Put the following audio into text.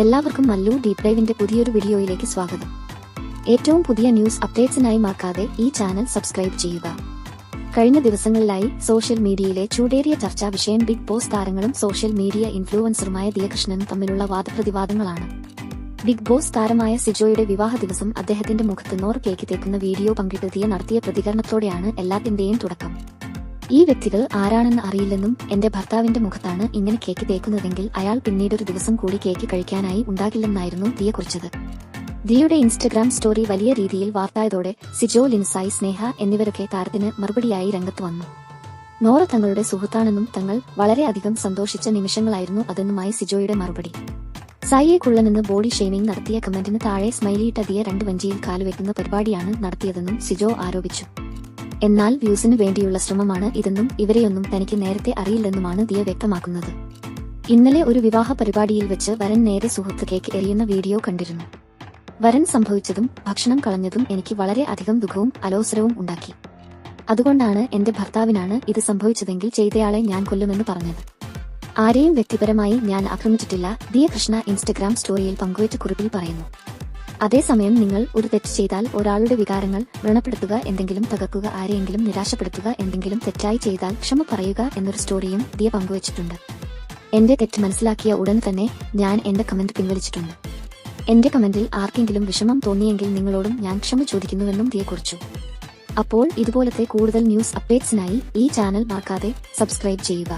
എല്ലാവർക്കും മല്ലു ഡീപ് ഡൈവിന്റെ പുതിയൊരു വീഡിയോയിലേക്ക് സ്വാഗതം. ഏറ്റവും പുതിയ ന്യൂസ് അപ്ഡേറ്റ്സിനായി മറക്കാതെ ഈ ചാനൽ സബ്സ്ക്രൈബ് ചെയ്യുക. കഴിഞ്ഞ ദിവസങ്ങളിലായി സോഷ്യൽ മീഡിയയിലെ ചൂടേറിയ ചർച്ചാ വിഷയം ബിഗ് ബോസ് താരങ്ങളും സോഷ്യൽ മീഡിയ ഇൻഫ്ലുവൻസറുമായ ദിയ കൃഷ്ണനും തമ്മിലുള്ള വാദപ്രതിവാദങ്ങളാണ്. ബിഗ് ബോസ് താരമായ സിജോയുടെ വിവാഹ ദിവസം അദ്ദേഹത്തിന്റെ മുഖത്ത് 100 കേക്ക് തേക്കുന്ന വീഡിയോ പങ്കിട്ട് ദിയ നടത്തിയ പ്രതികരണത്തോടെയാണ് എല്ലാത്തിന്റെയും തുടക്കം. ഈ വ്യക്തികൾ ആരാണെന്ന് അറിയില്ലെന്നും എന്റെ ഭർത്താവിന്റെ മുഖത്താണ് ഇങ്ങനെ കേക്ക് തേക്കുന്നതെങ്കിൽ അയാൾ പിന്നീടൊരു ദിവസം കൂടി കേക്ക് കഴിക്കാനായി ഉണ്ടാകില്ലെന്നായിരുന്നു ദിയ കുറിച്ചത്. ദിയയുടെ ഇൻസ്റ്റഗ്രാം സ്റ്റോറി വലിയ രീതിയിൽ വാർത്തായതോടെ സിജോ, ലിൻസായി, സ്നേഹ എന്നിവരൊക്കെ താരത്തിന് മറുപടിയായി രംഗത്ത് വന്നു. നോറ തങ്ങളുടെ സുഹൃത്താണെന്നും തങ്ങൾ വളരെയധികം സന്തോഷിച്ച നിമിഷങ്ങളായിരുന്നു അതെന്നുമായി സിജോയുടെ മറുപടി. സായിയെ കുള്ളനെന്ന് ബോഡി ഷെയ്മിംഗ് നടത്തിയ കമന്റിന് താഴെ സ്മൈലിയിട്ട ദിയ 2 വഞ്ചിയിൽ കാലുവെക്കുന്ന പരിപാടിയാണ് നടത്തിയതെന്നും സിജോ ആരോപിച്ചു. എന്നാൽ വ്യൂസിനു വേണ്ടിയുള്ള ശ്രമമാണ് ഇതെന്നും ഇവരെയൊന്നും തനിക്ക് നേരത്തെ അറിയില്ലെന്നുമാണ് ദിയ വ്യക്തമാക്കുന്നത്. ഇന്നലെ ഒരു വിവാഹ പരിപാടിയിൽ വെച്ച് വരൻ നേരെ സുഹൃത്ത് കേക്ക് എറിയുന്ന വീഡിയോ കണ്ടിരുന്നു. വരൻ സംഭവിച്ചതും ഭക്ഷണം കളഞ്ഞതും എനിക്ക് വളരെ അധികം ദുഃഖവും അലോസരവും ഉണ്ടാക്കി. അതുകൊണ്ടാണ് എന്റെ ഭർത്താവിനാണ് ഇത് സംഭവിച്ചതെങ്കിൽ ചെയ്തയാളെ ഞാൻ കൊല്ലുമെന്ന് പറഞ്ഞത്. ആരെയും വ്യക്തിപരമായി ഞാൻ ആക്രമിച്ചിട്ടില്ല, ദിയ കൃഷ്ണ ഇൻസ്റ്റഗ്രാം സ്റ്റോറിയിൽ പങ്കുവച്ച കുറിപ്പിൽ പറയുന്നു. അതേസമയം നിങ്ങൾ ഒരു തെറ്റ് ചെയ്താൽ ഒരാളുടെ വികാരങ്ങൾ വ്രണപ്പെടുത്തുക, എന്തെങ്കിലും തകർക്കുക, ആരെയെങ്കിലും നിരാശപ്പെടുത്തുക, എന്തെങ്കിലും തെറ്റായി ചെയ്താൽ ക്ഷമ പറയുക എന്നൊരു സ്റ്റോറിയും ദിയ പങ്കുവച്ചിട്ടുണ്ട്. എന്റെ തെറ്റ് മനസ്സിലാക്കിയ ഉടൻ തന്നെ ഞാൻ എന്റെ കമന്റ് പിൻവലിച്ചിട്ടുണ്ട്. എന്റെ കമന്റിൽ ആർക്കെങ്കിലും വിഷമം തോന്നിയെങ്കിൽ നിങ്ങളോടും ഞാൻ ക്ഷമ ചോദിക്കുന്നുവെന്നും ദിയ കുറിച്ചു. അപ്പോൾ ഇതുപോലത്തെ കൂടുതൽ ന്യൂസ് അപ്ഡേറ്റ്സിനായി ഈ ചാനൽ മറക്കാതെ സബ്സ്ക്രൈബ് ചെയ്യുക.